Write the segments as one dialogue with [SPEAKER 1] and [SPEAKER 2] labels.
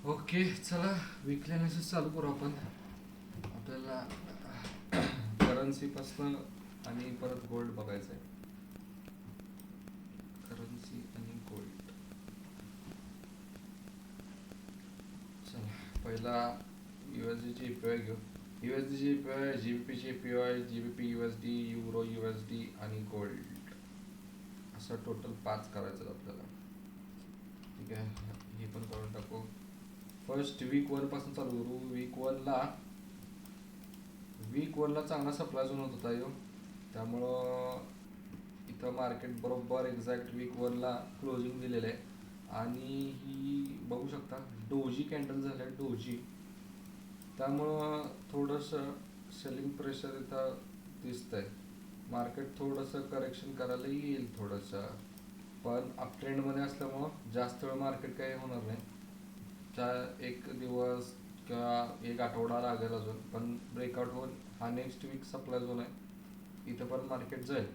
[SPEAKER 1] Okay, चला weekly analysis चालू करू आपण. आपल्याला करन्सीपासून आणि परत गोल्ड बघायचं आहे. करन्सी आणि गोल्ड. चला पहिला USD ची APY घेऊ. USD ची APY, GBP ची APY, GBP USD, euro USD आणि गोल्ड असं टोटल 5 करायचं आपल्याला. ठीक आहे, हे पण करून टाकू. फर्स्ट वीक 1 पासून चालू करू. वीक वनला चांगला सप्लाय झोन होत होता यो, त्यामुळं इथं मार्केट बरोबर एक्झॅक्ट वीक 1ला क्लोजिंग दिलेलं आहे. आणि ही बघू शकता डोजी कॅन्डल झाल्या डोजी, त्यामुळं थोडंसं सेलिंग प्रेशर इथं दिसतंय. मार्केट थोडंसं करेक्शन करायला येईल थोडंसं, पण अप ट्रेंडमध्ये असल्यामुळं जास्त वेळ मार्केट काही होणार नाही. एक दिवस किंवा एक आठवडा लागेल अजून, पण ब्रेकआउट होऊन हा नेक्स्ट वीक सप्लाय झोन आहे, इथं पण मार्केट जाईल.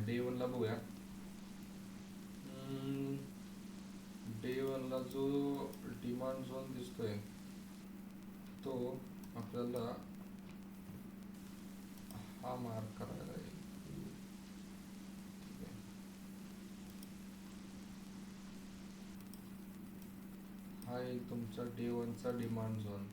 [SPEAKER 1] डे 1ला बघूया. डे 1ला जो डिमांड झोन दिसतोय तो आपल्याला हा मार्क करायला आहे. हा एक तुमचा डे 1चा डिमांड झोन.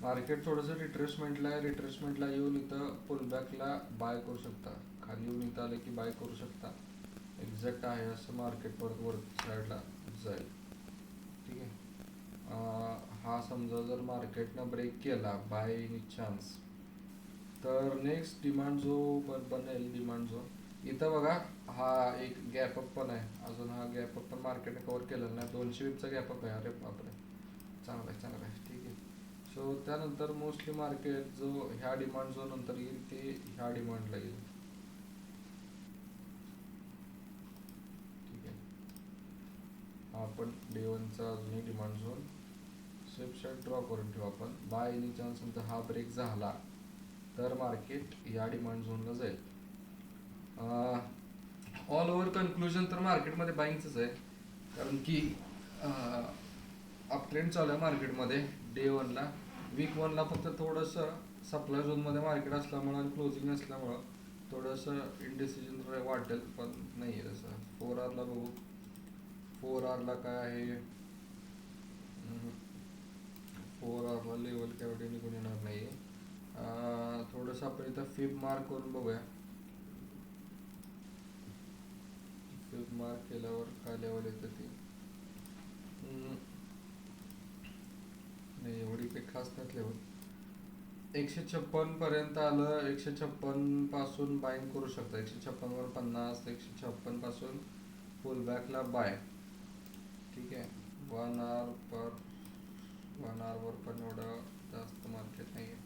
[SPEAKER 1] मार्केट थोडंसं रिट्रेसमेंटला येऊन इथं पुलबॅकला बाय करू शकता. खाली येऊन इथं आलं की बाय करू शकता. एक्झॅक्ट आहे असं मार्केट परत वर साईडला जाईल. ठीक आहे. हा समजा जर मार्केटनं ब्रेक केला बाय एनी चान्स, तर नेक्स्ट डिमांड जो बनेल डिमांड झोन इथं बघा. हा एक गॅपअप पण आहे अजून. हा गॅपअप पण मार्केटने कव्हर केलेला नाही. 200 विपचा गॅपअप आहे. अरे बापरे, चांगला आहे. ठीक आहे. सो त्यानंतर मोस्टली मार्केट जो ह्या डिमांड झोन नंतर येईल ते ह्या डिमांडला येईल. ठीक आहे. हा आपण डे 1चा अजूनही डिमांड झोन स्विप साईड ड्रॉ करून ठेवू आपण. बाय एनी चान्स नंतर हा ब्रेक झाला तर मार्केट या डिमांड झोनला जाईल. ऑल ओव्हर कन्क्लुजन तर मार्केटमध्ये बाईंगच आहे, कारण की अप ट्रेंड चालू आहे मार्केटमध्ये डे 1ला. वीक 1ला फक्त थोडंसं सप्लाय झोनमध्ये मार्केट असल्यामुळं आणि क्लोजिंग असल्यामुळं थोडंसं इंडिसिजन वाटेल, पण नाही आहे तसं. 4 आरला बघू. 4 आरला काय आहे. 4 आरला लेवल काय निघून येणार नाही आहे. थोडंसं आपण इथं फिब मार्क करून बघूया. फिब मार्क केल्यावर काय लेवल येतं ते नाही, एवढी काही खास नाही लेवल. 156 पर्यंत आलं. 156 पासून बाईंग करू शकता. 156 वर 50, 156 पासून फुल बॅकला बाय. ठीक आहे. 1 आवर पण एवढं जास्त मार्केट नाही आहे.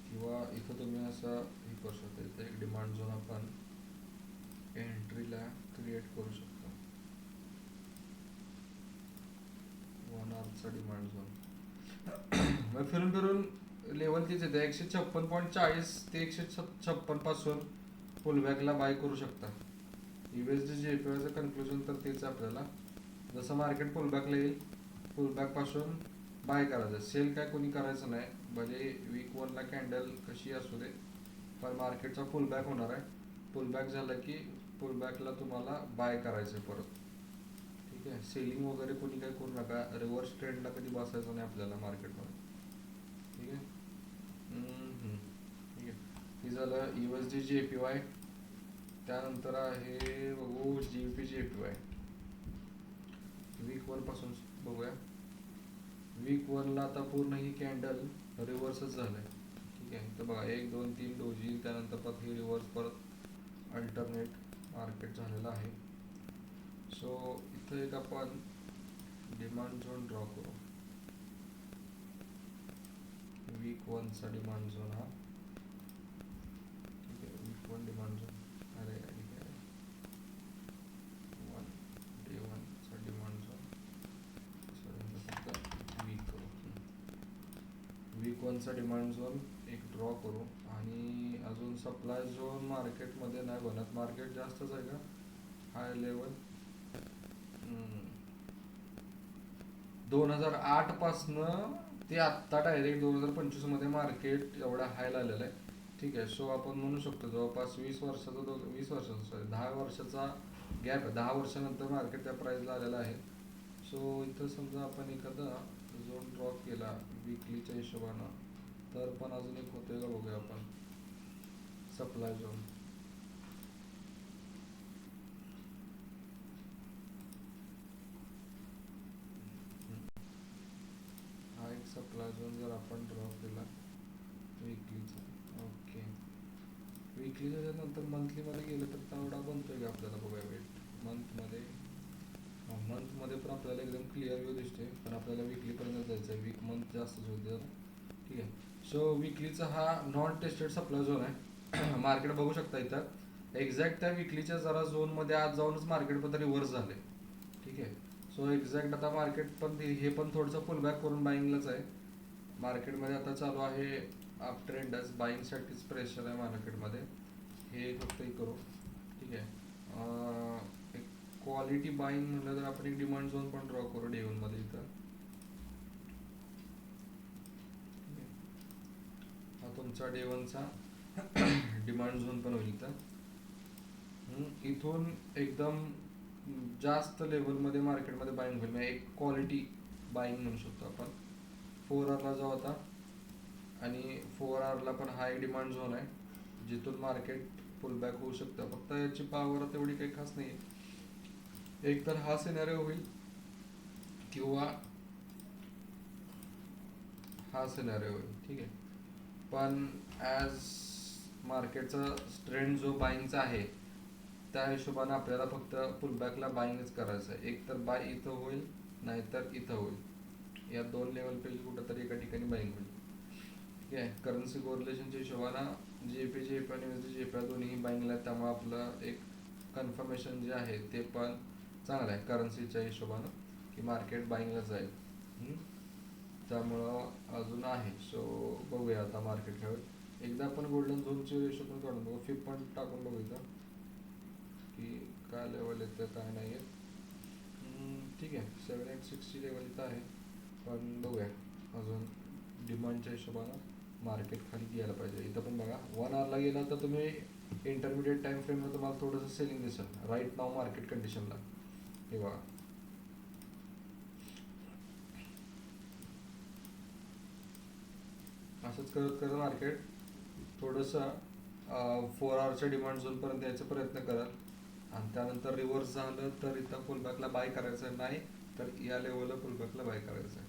[SPEAKER 1] किंवा इथं तुम्ही असं हे करू शकता. इथं एक डिमांड झोन आपण एंट्रीला क्रिएट करू शकतो. 1 आवरचा डिमांड झोन मग फिरून फिरून लेवल तीच येते. 156.40 ते 156 पासून पुलबॅकला बाय करू शकता. USD जे APYचं कन्क्लुजन तर तेच आपल्याला. जसं मार्केट पुलबॅकला येईल पुलबॅक पासून बाय करायचं. सेल काय कोणी करायचं नाही, भले वीक 1ला कॅन्डल कशी असू दे, पण मार्केटचा पुलबॅक होणार आहे. पुलबॅक झालं की पुलबॅकला तुम्हाला बाय करायचं परत. ठीक आहे. सेलिंग वगैरे कोणी काही करू नका. रिव्हर्स ट्रेंडला कधी बसायचं नाही आपल्याला मार्केटमध्ये. ठीक आहे. ठीक आहे. हे झालं USD ची APY. त्यानंतर आहे बघू GBP ची APY. वीक 1 पासून बघूया. वीक 1ला आता पूर्ण ही कॅन्डल रिव्हर्सच झालंय. ठीक आहे. तर बघा 1 2 3 डोजी, त्यानंतर परत ही रिव्हर्स, परत अल्टरनेट मार्केट झालेलं आहे. सो इथं एक आपण डिमांड झोन ड्रॉ करू. वीक 1चा डिमांड झोन हा. ठीक आहे. Week 1 demand zone. अरे ठीक आहे. डे 1चा डिमांड झोन वीक 1चा डिमांड झोन एक ड्रॉ करू आणि अजून सप्लाय झोन मार्केटमध्ये नाही बनत, मार्केट जास्तच आहे का हाय लेवल. 2008 पासनं ते आत्ता डायरेक्ट 2025 मध्ये मार्केट एवढा हाय आलेलं आहे. ठीक आहे, सो आपण म्हणू शकतो जवळपास 20 वर्षाचा सॉरी 10 वर्षाचा गॅप आहे. 10 वर्षानंतर मार्केट त्या प्राईसला आलेलं आहे. सो इथं समजा आपण एखादा झोन ड्रॉ केला विकलीच्या हिशोबानं, तर पण अजून एक होतोय का बघूया आपण. सप्लाय झोन हा एक सप्लाय झोन जर आपण ड्रॉ केला विकलीचा. ओके, विकलीच्या नंतर मंथलीमध्ये गेलं तर तेवढा बनतोय का आपल्याला बघूया वेट. मंथमध्ये मंथमध्ये पण आपल्याला एकदम क्लिअर व्यू दिसते, पण आपल्याला विकलीपर्यंत जायचं आहे. वीक मंथ जास्तच होते. ठीक आहे, सो विकलीचा हा नॉन टेस्टेड सप्लाय झोन आहे. मार्केट बघू शकता इथं एक्झॅक्ट त्या विकलीच्या जरा झोनमध्ये आज जाऊनच मार्केट पण रिव्हर्स झाले. ठीक आहे, सो एक्झॅक्ट आता मार्केट पण हे पण थोडंसं पुल बॅक करून बाईंगलाच आहे. मार्केटमध्ये आता चालू आहे अप ट्रेंडच, बाईंगसाठीच प्रेशर आहे मार्केटमध्ये. हे फक्त हे करू. ठीक आहे, एक क्वालिटी बाईंग म्हणलं तर आपण एक डिमांड झोन पण ड्रॉ करू डे वन मध्ये इथं. हा तुमचा डे वनचा डिमांड झोन पण होईल इथं. इथून एकदम जास्त लेवलमध्ये मार्केटमध्ये बाईंग होईल, म्हणजे एक क्वालिटी बाईंग म्हणू शकतो आपण. 4 आवरला जाऊ आता, आणि 4 आवरला पण हा एक डिमांड झोन आहे जिथून मार्केट पुलबॅक होऊ शकतं. फक्त याची पॉवर तेवढी काही खास नाही आहे. एक तर हा सिनेरिओ होईल किंवा हा सिनेरिओ होईल. ठीक आहे, पण ॲज मार्केटचा ट्रेंड जो बाईंगचा आहे त्या हिशोबाने आपल्याला फक्त पुलबॅकला बाईंगच करायचं आहे. एक तर बाय इथं होईल, नाहीतर इथं होईल. या दोन लेवलपैकी कुठंतरी एका ठिकाणी बाईंग होईल. ठीक आहे, करन्सी कोरिलेशनच्या हिशोबानं JP आणि USD दोन्ही बाईंगला आहेत, त्यामुळे आपलं एक कन्फर्मेशन जे आहे ते पण चांगलं आहे करन्सीच्या हिशोबानं की मार्केट बाईंगला जाईल. त्यामुळं अजून आहे. सो बघूया आता मार्केट खेळ. एकदा आपण गोल्डन झोनचे रेशो पण काढून बघू, फिप पण टाकून बघू इथं की काय लेवल येतं काय नाही येत. ठीक आहे, 7860 लेवल इथं आहे, पण बघूया अजून डिमांडच्या हिशोबानं मार्केट खाली गेलं पाहिजे. इथं पण बघा 1 आवरला गेला तर तुम्ही इंटरमिडिएट टाइम फ्रेमला तुम्हाला थोडंसं सेलिंग दिसेल राईट नाव मार्केट कंडिशनला. हे बघा, असंच करत करत मार्केट थोडंसं 4 आवरच्या डिमांड झोनपर्यंत यायचा प्रयत्न कराल, आणि त्यानंतर रिव्हर्स झालं तर इथं पुलबॅकला बाय करायचं नाही, तर या लेवलला पुलबॅकला बाय करायचं आहे.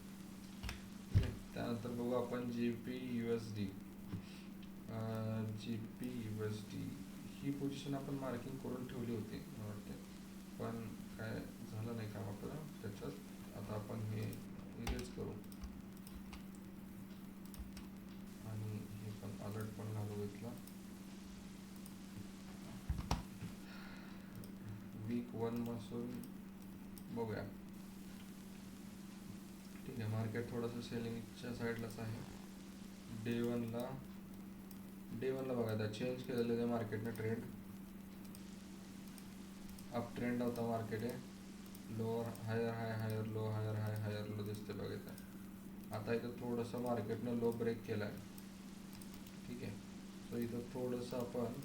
[SPEAKER 1] ठीक आहे, त्यानंतर बघू आपण JP USD ही पोझिशन आपण मार्किंग करून ठेवली होती मला वाटते, पण काय झालं नाही काम आपलं त्याच्यात. आता आपण हे इरेज करू आणि हे पण अलर्ट पण घालू इथला. वीक 1 पासून बघूया. ठीक आहे, मार्केट थोडंसं सेलिंगच्या साईडलाच आहे. डे वनला बघा आता चेंज केलेलं आहे मार्केटने ट्रेंड. अप ट्रेंड होता मार्केट आहे, लोअर हायर हाय हायर लो, हायर हाय हायर लो दिसते बघा इथं. आता इथं थोडंसं मार्केटनं लो ब्रेक केला आहे. ठीक आहे, सो इथं थोडंसं आपण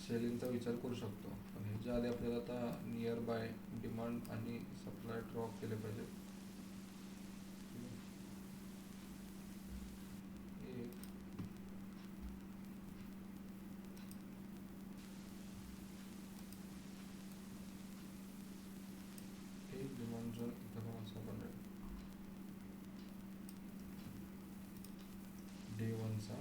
[SPEAKER 1] सेलिंगचा विचार करू शकतो, पण ह्याच्या आधी आपल्याला आता नियर बाय डिमांड आणि सप्लाय ड्रॉप केले पाहिजे. एक डिमांड झोन इथं पण असा बनेल डे वनचा.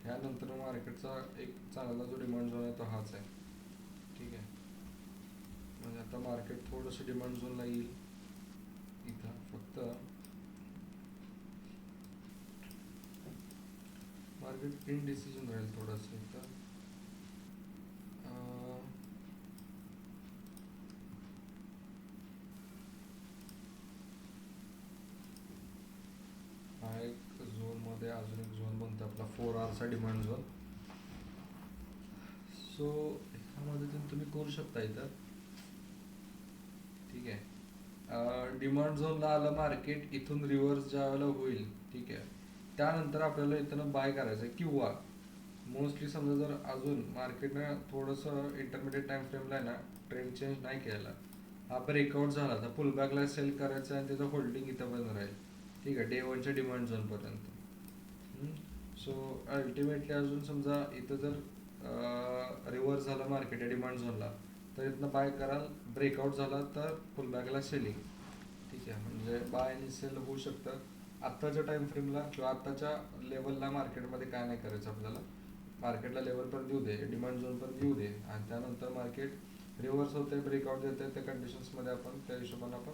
[SPEAKER 1] ह्यानंतर मार्केटचा एक चांगला जो डिमांड झोन आहे तो हाच आहे. ठीक आहे, म्हणजे आता मार्केट थोडंसं डिमांड झोनला येईल इथं. फक्त मार्केट इनडिसिजन राहील थोडंसं इथं. हा एक झोनमध्ये अजून आपला 4 आवरचा डिमांड झोन. सो ह्या मदतीने तुम्ही करू शकता इथं. ठीक आहे. डिमांड झोनला आलं मार्केट, इथून रिव्हर्स ज्या वेळेला होईल, ठीक आहे, त्यानंतर आपल्याला इथं बाय करायचं आहे. किंवा मोस्टली समजा जर अजून मार्केटनं थोडंसं इंटरमिडिएट टाइम फ्रेमला आहे ना ट्रेंड चेंज नाही केला, हा ब्रेकआउट झाला तर पुलबॅकला सेल करायचं आणि त्याचं होल्डिंग इथं पण राहील. ठीक आहे, डे 1च्या डिमांड झोनपर्यंत. सो अल्टिमेटली अजून समजा इथं जर रिव्हर्स झालं मार्केट या डिमांड झोनला, तर इथनं बाय कराल. ब्रेकआउट झाला तर पुलबॅकला सेलिंग. ठीक आहे, म्हणजे बाय आणि सेल होऊ शकतं. आत्ताच्या टाइम फ्रेमला किंवा आत्ताच्या लेवलला मार्केटमध्ये काय नाही करायचं आपल्याला. मार्केटला लेवलपर्यंत येऊ दे, डिमांड झोनपर्यंत येऊ दे, आणि त्यानंतर मार्केट रिव्हर्स होते, ब्रेकआउट देते, त्या कंडिशन्समध्ये आपण त्या हिशोबाने आपण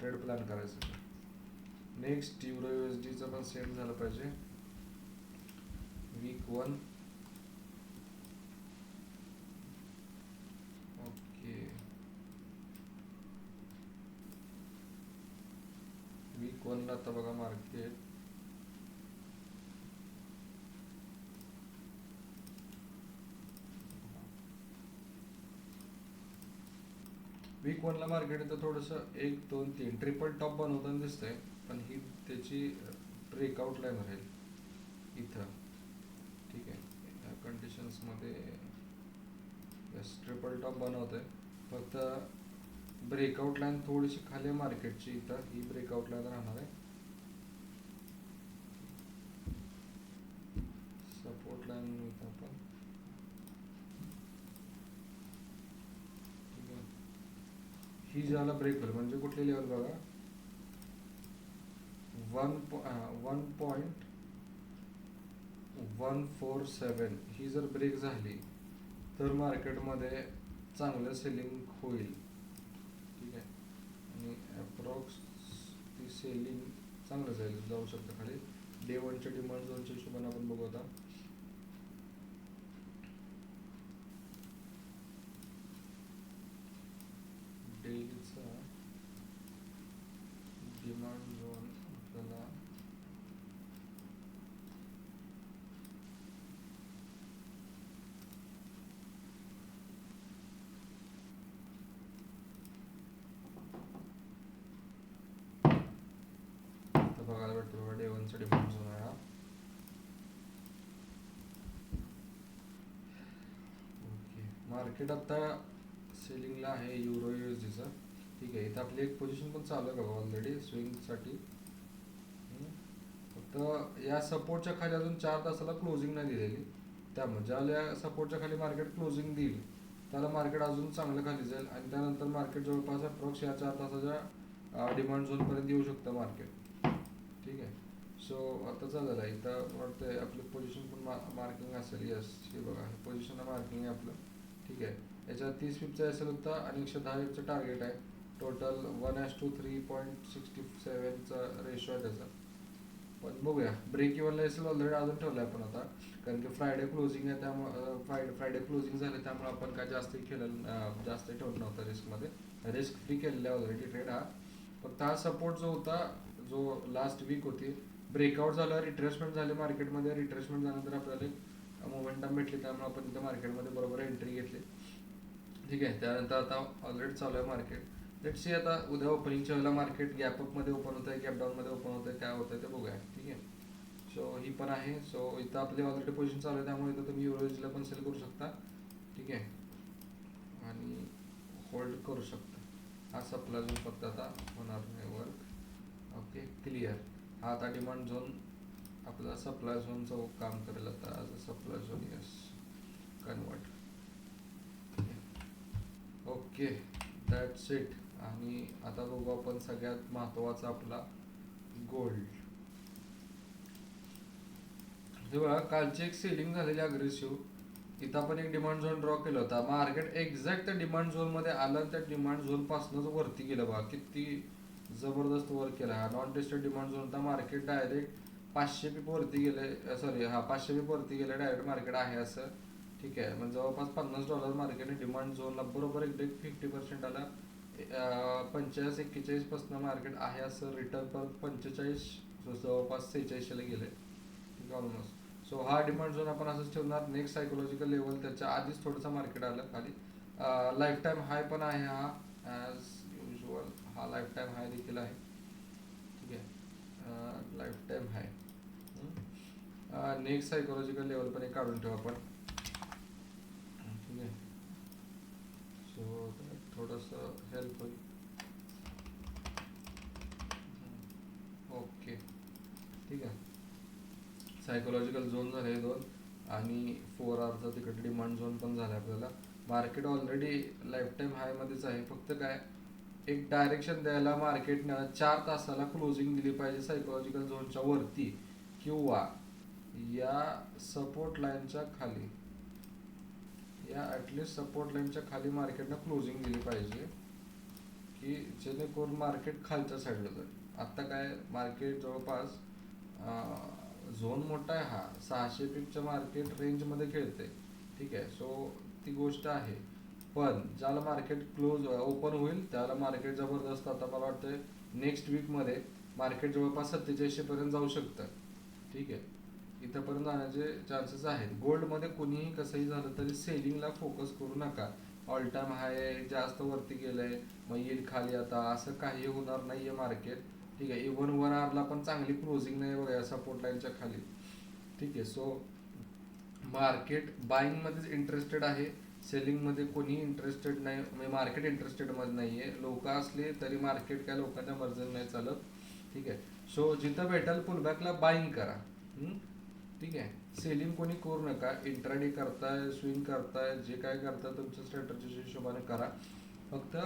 [SPEAKER 1] ट्रेड प्लॅन करायचं. नेक्स्ट युरो USDचं पण सेम झालं पाहिजे. वीक 1. ओके, वीक 1ला आता बघा मार्केट इथं थोडंसं 1 2 3 ट्रिपल टॉप बनवताना दिसतंय, पण ही त्याची ब्रेकआउट लाईन राहील इथं. ठीक आहे, या कंडिशन्समध्ये यस ट्रिपल टॉप बनवतंय. फक्त ब्रेकआउट लाईन थोडीशी खाली मार्केटची, इथं ही ब्रेकआउट लाईन राहणार आहे. सपोर्ट लाईन इथं आपण, ठीक आहे, ही ज्याला ब्रेक होईल म्हणजे कुठली लेवल बघा, 1.147 ही जर ब्रेक झाली तर मार्केटमध्ये चांगलं सेलिंग होईल. ठीक आहे, आणि अप्रॉक्स ती सेलिंग चांगलं जाऊ शकतं खाली. डे 1च्या डिमांड झोनच्या हिशोबाने आपण बघू आता. डेलीचा डिमांड झोन आपल्याला बघायला भेटतो बघा. डे 1चा डिमांड झोन आहे हा. ओके, मार्केट आता सेलिंगला आहे युरो USDचं. ठीक आहे, इथं आपली एक पोझिशन पण चालू आहे बघा ऑलरेडी स्विंगसाठी. फक्त या सपोर्टच्या खाली अजून 4 तासाला क्लोजिंग नाही दिलेली, त्यामुळे ज्याला सपोर्टच्या खाली मार्केट क्लोजिंग देईल त्याला मार्केट अजून चांगलं खाली जाईल, आणि त्यानंतर मार्केट जवळपास अप्रॉक्स या 4 तासाच्या डिमांड झोनपर्यंत येऊ शकतं मार्केट. ठीक आहे, सो आता झालेलं आहे इथं वाटतंय आपली पोझिशन पण मार्किंग असेल. यस, हे बघा पोझिशन मार्किंग आहे आपलं. ठीक आहे, याच्यात 30 पिपचा असेल होता आणि 110 पिपचं टार्गेट आहे. टोटल 1:3.67चा रेशो आहे त्याचा. पण बघूया, ब्रेक इव्हनला असेल ऑलरेडी अजून ठेवलं आहे आपण आता, कारण की फ्रायडे क्लोजिंग आहे, त्यामुळे फ्रायडे क्लोजिंग झाले त्यामुळे आपण काय जास्त ठेवलं नव्हतं रिस्कमध्ये. रिस्क फ्री केलेला आहे ऑलरेडी ट्रेड हा. फक्त हा सपोर्ट जो होता, जो लास्ट वीक होती, ब्रेकआउट झाला, रिट्रेसमेंट झाली मार्केटमध्ये. रिट्रेसमेंट झाल्यानंतर आपल्याला एक मोमेंटम भेटली, त्यामुळे आपण तिथे मार्केटमध्ये बरोबर एंट्री घेतली. ठीक आहे, त्यानंतर आता ऑलरेडी चालू आहे मार्केट. लेट्स सी आता उद्या ओपनिंगच्या वेळेला मार्केट गॅपअपमध्ये ओपन होतं आहे, गॅपडाऊनमध्ये ओपन होतं आहे, काय होतं आहे ते बघूया. ठीक आहे, सो ही पण आहे. सो इथं आपली ऑलरेडी पोझिशन चालू आहे, त्यामुळे इथं तुम्ही युरोजला पण सेल करू शकता. ठीक आहे, आणि होल्ड करू शकता. हा सप्लाय झोन फक्त आता होणार नाही वर्क. Okay, clear. हा आता डिमांड झोन आपला सप्लाय झोनचं काम करेल आता. As a supply zone, yes, convert. Okay, that's it. आणि आता बघू आपण सगळ्यात महत्त्वाचा आपला गोल्ड. हे बघा, कालची एक सेलिंग झालेली अग्रेसिव्ह. इथं आपण एक डिमांड झोन ड्रॉ केला होता. मार्केट एक्झॅक्ट त्या डिमांड झोनमध्ये आलं, त्या डिमांड झोनपासूनच वरती गेलं बघा. किती जबरदस्त वर केला हा. नॉन टेस्टेड डिमांड झोन होता. मार्केट डायरेक्ट 500 पीप वरती गेले, सॉरी हा 500 पीप वरती गेले. डायरेक्ट मार्केट आहे असं. ठीक आहे, म्हणजे जवळपास $50 मार्केटने डिमांड झोनला बरोबर एक 50% आला. 45-41 पासून मार्केट आहे असं रिटर्न परत 45 जवळपास 46ला गेले. ठीक आहे, ऑलमोस्ट. सो हा डिमांड झोन आपण असंच ठेवणार. नेक्स्ट सायकोलॉजिकल लेवल त्याच्या आधीच थोडंसं मार्केट आलं खाली. लाईफ टाईम हाय पण आहे हा, ॲज युजल हा लाईफ टाईम हाय देखील आहे. ठीक आहे, लाईफ टाईम हाय. नेक्स्ट सायकोलॉजिकल लेवल पण एक काढून ठेवू आपण. ठीक आहे, सो थोडंसं हेल्प होईल. ओके, ठीक आहे. सायकोलॉजिकल झोन झाले दोन, आणि 4 आवरचा तिकडे डिमांड झोन पण झाला आपल्याला. मार्केट ऑलरेडी लाईफ टाईम हायमध्येच आहे. फक्त काय, एक डायरेक्शन द्यायला मार्केटनं 4 तासाला क्लोजिंग दिली पाहिजे सायकोलॉजिकल झोनच्या वरती, किंवा या सपोर्ट लाईनच्या खाली, या ॲटलिस्ट सपोर्ट लाईनच्या खाली मार्केटनं क्लोजिंग दिली पाहिजे, की जेणेकरून मार्केट खालच्या साईडला जाईल. आत्ता काय, मार्केट जवळपास झोन मोठा आहे हा, 600 पिपच्या मार्केट रेंजमध्ये खेळते. ठीक आहे, सो ती गोष्ट आहे. पण ज्याला मार्केट क्लोज ओपन होईल त्याला मार्केट जबरदस्त, आता मला वाटतं नेक्स्ट वीकमध्ये मार्केट जवळपास 4700 पर्यंत जाऊ शकतं. ठीक आहे, इथंपर्यंत जाण्याचे चान्सेस आहेत. गोल्डमध्ये कोणीही कसंही झालं तरी सेलिंगला फोकस करू नका. ऑल टाइम हाय जास्त वरती गेलंय मग येईल खाली, आता असं काही होणार नाहीये मार्केट. ठीक आहे, इव्हन 1 आवरला पण चांगली क्लोजिंग नाही बघा सपोर्ट लाईनच्या खाली. ठीक आहे, सो मार्केट बाईंगमध्येच इंटरेस्टेड आहे, सेलिंगमध्ये कोणी इंटरेस्टेड नाही. म्हणजे मार्केट इंटरेस्टेड मध्ये नाहीये. लोक असले तरी मार्केट काय लोकांच्या मर्जीने नाही चालत. ठीक आहे, सो जिथं भेटेल पुलबॅकला बाईंग करा. ठीक आहे, सेलिंग कोणी करू नका. इंट्राडे करताय, स्विंग करताय, जे काय करताय तुमच्या स्ट्रॅटजीच्या हिशोबाने करा. फक्त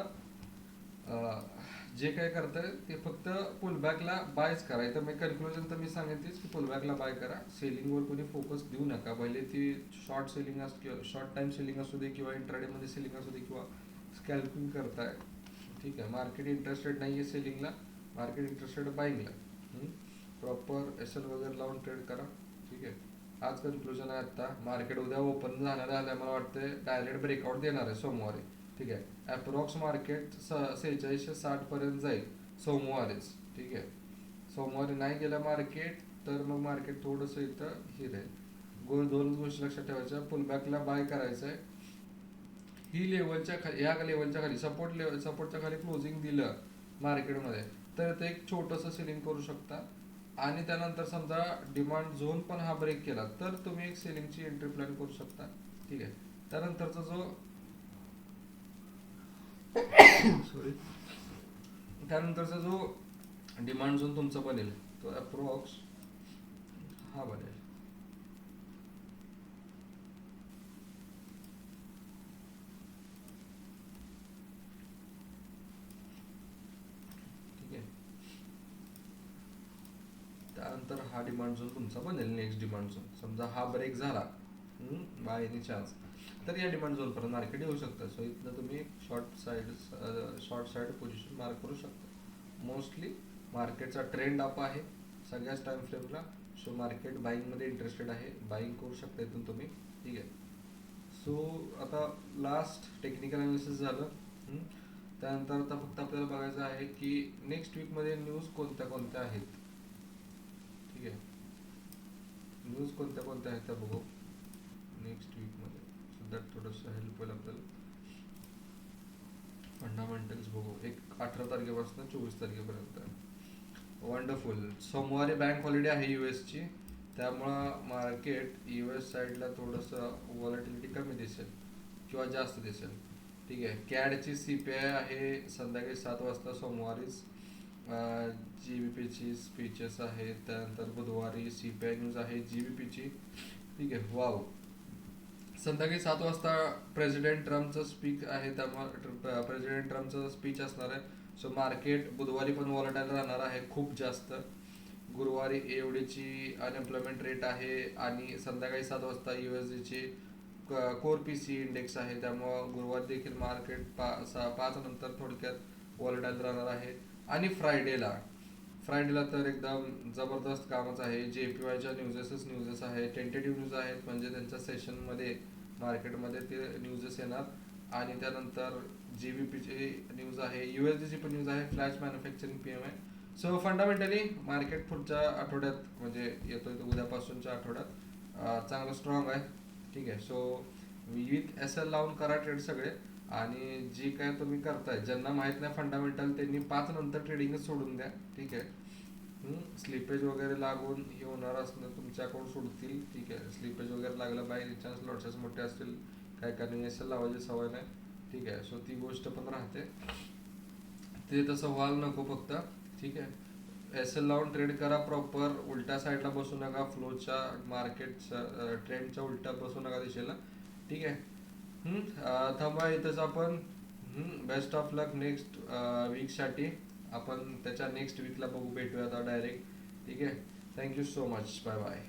[SPEAKER 1] जे काय करताय ते फक्त पुलबॅकला बायच करा. इथं मी कन्क्लुजन तर मी सांगेन तेच की पुलबॅकला बाय करा. सेलिंगवर कोणी फोकस देऊ नका. भले ती शॉर्ट सेलिंग असो किंवा शॉर्ट टाइम सेलिंग असू दे, किंवा इंट्राडेमध्ये सेलिंग असू दे, किंवा स्कॅल्पिंग करताय. ठीक आहे, मार्केट इंटरेस्टेड नाही आहे सेलिंगला, मार्केट इंटरेस्टेड बाईंगला. प्रॉपर एस एल वगैरे लावून ट्रेड करा. ठीक आहे, आज कन्क्लुजन आहे. आता मार्केट उद्या ओपन जाणार आहे, मला वाटतं डायरेक्ट ब्रेकआउट देणार आहे सोमवारी. ठीक आहे, अप्रॉक्स मार्केट 4660 पर्यंत जाईल सोमवारीच. ठीक आहे, सोमवारी नाही गेलं मार्केट तर मग मार्केट थोडंसं इथं हे राहील. दोन गोष्टी लक्षात ठेवायच्या, पुलबॅकला बाय करायचं आहे. ही लेवलच्या खाली, या लेवलच्या खाली सपोर्टच्या खाली क्लोजिंग दिलं मार्केटमध्ये तर ते एक छोटंसं सेलिंग करू शकता. आणि त्यानंतर समजा डिमांड झोन पण हा ब्रेक केला तर तुम्ही एक सेलिंगची एंट्री प्लॅन करू शकता. ठीक आहे, त्यानंतरचा जो सॉरी त्यानंतरचा जो डिमांड झोन तुमचा बनेल तो अप्रॉक्स हा बनेल. ठीक आहे, त्यानंतर हा डिमांड झोन तुमचा बनेल. नेक्स्ट डिमांड झोन समजा हा ब्रेक झाला बाय एनी चान्स, तर या डिमांड झोन पर्यंत मार्केट येऊ शकतं. सो इथनं तुम्ही शॉर्ट साईड पोझिशन मार्क करू शकता. मोस्टली मार्केटचा ट्रेंड अप आहे सगळ्याच टाइम फ्रेमला. सो मार्केट बाईंगमध्ये इंटरेस्टेड आहे, बाईंग करू शकता इथून तुम्ही. ठीक आहे, सो आता लास्ट टेक्निकल अनालिसिस झालं. त्यानंतर आता फक्त आपल्याला बघायचं आहे की नेक्स्ट वीकमध्ये न्यूज कोणत्या कोणत्या आहेत. ठीक आहे, न्यूज कोणत्या कोणत्या आहेत त्या बघू नेक्स्ट वीकमध्ये. सो दॅट थोडंसं हेल्प होईल आपल्याला. फंडामेंटल्स बघू, एक 18 तारखेपासून 24 तारखेपर्यंत. वंडरफुल. सोमवारी बँक हॉलिडे आहे यूएसची, त्यामुळं मार्केट यूएस साईडला थोडंसं व्हॉलॅटिलिटी कमी दिसेल किंवा जास्त दिसेल. ठीक आहे, कॅडची सीपीआय आहे संध्याकाळी 7 वाजता सोमवारीच. जीबीपीची स्पीचेस आहेत. त्यानंतर बुधवारी सीपीआय न्यूज आहे जीबीपीची. ठीक आहे, वाव. संध्याकाळी 7 वाजता प्रेसिडेंट ट्रम्पचं स्पीच आहे, त्यामुळे प्रेसिडेंट ट्रम्पचं स्पीच असणार आहे. सो मार्केट बुधवारी पण वॉलटाईल राहणार आहे खूप जास्त. गुरुवारी एवढीची अनएम्प्लॉयमेंट रेट आहे, आणि संध्याकाळी 7 वाजता यूएसडीची कोर पी सी इंडेक्स आहे. त्यामुळं गुरुवारी देखील मार्केट 5 नंतर थोडक्यात वॉलटाईल राहणार आहे. आणि फ्रायडेला तर एकदम जबरदस्त कामच आहे. जेपीवायच्या न्यूजेस आहे, टेंटेटिव्ह न्यूज आहेत, म्हणजे त्यांच्या सेशनमध्ये मार्केटमध्ये ते न्यूजेस येणार. आणि त्यानंतर जीबीपीची न्यूज आहे, यूएसडीची पण न्यूज आहे, फ्लॅश मॅन्युफॅक्चरिंग पीएम आहे. सो फंडामेंटली मार्केट पुढच्या आठवड्यात म्हणजे येतोय तो उद्यापासूनच्या आठवड्यात चांगलं स्ट्रॉंग आहे. ठीक आहे. सो विथ एस एल लावून करा ट्रेड सगळे. आणि जी काय तुम्ही करताय, ज्यांना माहित नाही फंडामेंटल, त्यांनी 5 नंतर ट्रेडिंगच सोडून द्या. ठीक आहे. स्लिपेज वगैरे लागून हे होणार असणं तुमच्या अकाउंट सोडतील. ठीक आहे. स्लिपेज वगैरे लागलं बाय चान्स, लॉसेस मोठे असतील, काय कारण एस एल लावायची सवय नाही. ठीक आहे. सो ती गोष्ट पण राहते, ते तसं व्हायला नको फक्त. ठीक आहे. एस एल लावून ट्रेड करा प्रॉपर. उलट्या साईडला बसू नका, फ्लोच्या मार्केटच्या ट्रेंडच्या उलट्या बसू नका दिशेला. ठीक आहे. थांबा इथंच आपण. बेस्ट ऑफ लक नेक्स्ट वीकसाठी. आपण त्याच्या नेक्स्ट वीकला बघू, भेटूया आता डायरेक्ट. ठीक आहे. Thank you so much. Bye bye.